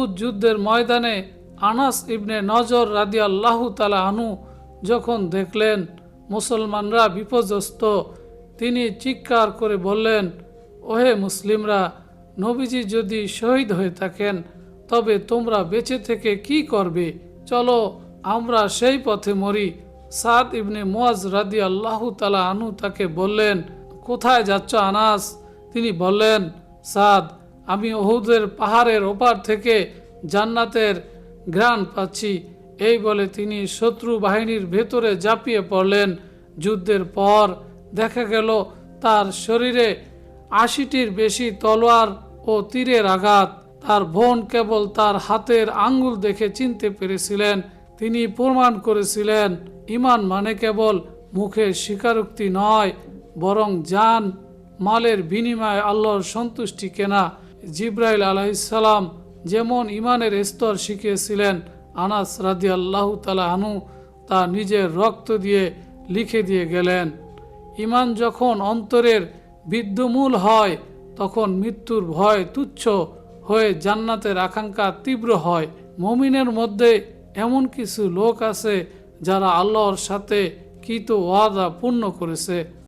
উহুদ যুদ্ধের ময়দানে আনাস ইবনে নজর রাদিয়াল্লাহু তাআলা আনহু যখন দেখলেন মুসলমানরা বিপর্যস্ত, তিনি চিৎকার করে বললেন, ওহে মুসলিমরা, নবীজি যদি শহীদ হয়ে থাকেন তবে তোমরা বেঁচে থেকে কি করবে? চলো আমরা সেই পথে মরি। সাদ ইবনে মুয়াজ রাদিয়াল্লাহু তাআলা আনহু তাকে বললেন, কোথায় যাচ্ছ আনাস? তিনি বললেন, সাদ, আমি উহুদের পাহাড়ের ওপার থেকে জান্নাতের ঘ্রাণ পাচ্ছি। এই বলে তিনি শত্রু বাহিনীর ভেতরে ঝাঁপিয়ে পড়লেন। যুদ্ধের পর দেখা গেল তার শরীরে ৮০টির বেশি তলোয়ার ও তীরের আঘাত। তার বোন কেবল তার হাতের আঙ্গুল দেখে চিনতে পেরেছিলেন। তিনি প্রমাণ করেছিলেন, ঈমান মানে কেবল মুখের স্বীকারোক্তি নয়, বরং জান মালের বিনিময়ে আল্লাহর সন্তুষ্টি কেনা। জিবরাইল আলাইহিস সালাম যেমন ঈমানের স্তর শিখিয়েছিলেন, আনাস রাদিয়াল্লাহু তাআলা আনহু তা নিজের রক্ত দিয়ে লিখে দিয়ে গেলেন। ঈমান যখন অন্তরের বিদ্যমূল হয় তখন মৃত্যুর ভয় তুচ্ছ হয়ে জান্নাতের আকাঙ্ক্ষা তীব্র হয়। মুমিনের মধ্যে এমন কিছু লোক আছে যারা আল্লাহর সাথে কৃত ওয়াদা পূর্ণ করেছে।